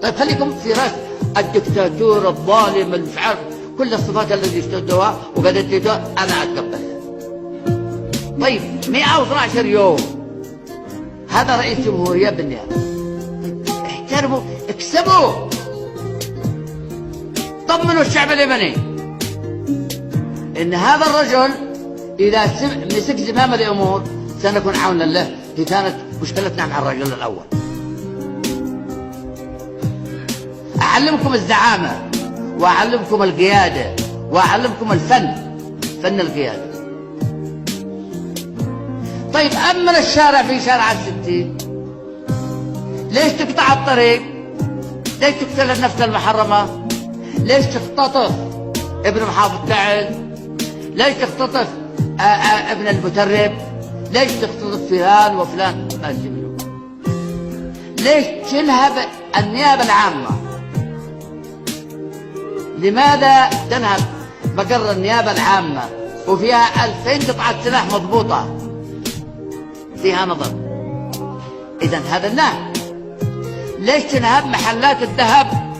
طيب خليكم في راس الدكتاتور الظالم مش عارف كل الصفات التي اشتدوها وقد اديتوها انا اتقبلها. طيب 112 يوم هذا رئيس جمهورية بالنيابة، احترموا اكسبوا، طمنوا الشعب اليمني ان هذا الرجل اذا مسك زمام الامور سنكون عونا له. هي كانت مشكلتنا مع الرجل الاول. اعلمكم الزعامة واعلمكم القيادة واعلمكم الفن، فن القيادة. طيب أمن الشارع في شارع الستين، ليش تقطع الطريق؟ ليش تقتل النفس المحرمة؟ ليش تختطف ابن محافظ تعز؟ ليش تختطف ابن المترب؟ ليش تختطف فلان وفلان؟ ما يجيبون. ليش تنهب النيابة العامة؟ لماذا تنهب مقر النيابة العامة وفيها 2000 قطعة سلاح مضبوطة فيها نظر؟ إذن هذا النهب. ليش تنهب محلات الذهب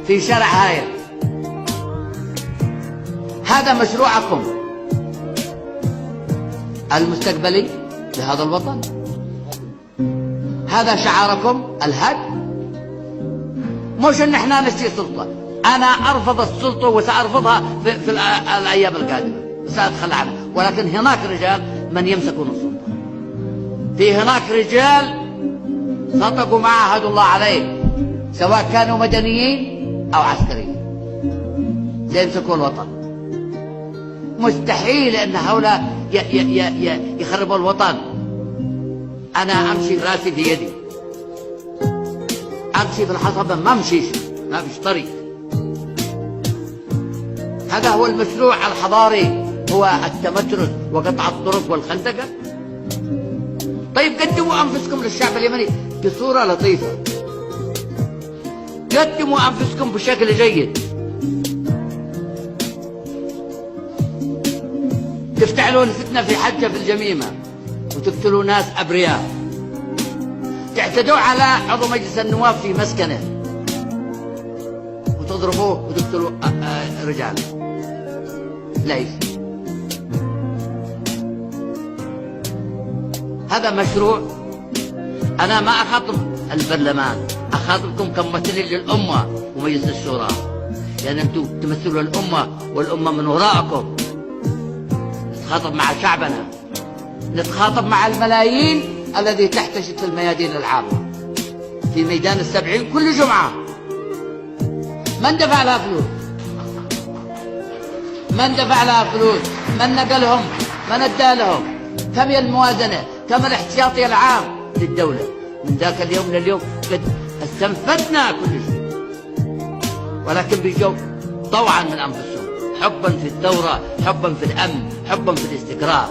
في شارع هايل؟ هذا مشروعكم المستقبلي لهذا الوطن، هذا شعاركم الهدم. مش ان احنا نشتري سلطة، انا ارفض السلطة وسارفضها في الايام القادمة، ساتخلى عنها. ولكن هناك رجال من يمسكون السلطة، في هناك رجال صدقوا ما عهد الله عليه سواء كانوا مدنيين او عسكريين سيمسكوا الوطن. مستحيل ان هؤلاء يخربوا الوطن. انا امشي راسي في يدي، امشي في الحصبة ما امشيش، ما فيش طريق. هذا هو المشروع الحضاري، هو التمترس وقطع الطرق والخندقة. طيب قدموا أنفسكم للشعب اليمني بصورة لطيفة، قدموا أنفسكم بشكل جيد. تفتعلون فتنة في حجة في الجميمة وتقتلوا ناس أبرياء، تعتدوا على عضو مجلس النواب في مسكنه وتضربوه وتقتلوا رجال. ليش؟ هذا مشروع. أنا ما أخاطب البرلمان، أخاطبكم كممثلين للأمة ومجلس الشورى، لأن أنتم تمثلوا الأمة والأمة من وراءكم. نتخاطب مع شعبنا، نتخاطب مع الملايين الذي تحتشد في الميادين العامة في ميدان ال70 كل جمعة. من دفع لها فلوس؟ من دفع لها فلوس؟ من نقلهم؟ من ادى لهم؟ كم هي الموازنة؟ كم الاحتياطي العام للدولة؟ من ذاك اليوم لليوم قد استنفذنا كل شيء، ولكن بيجوا طوعا من أنفسهم، حبا في الثورة، حبا في الأمن، حبا في الاستقرار.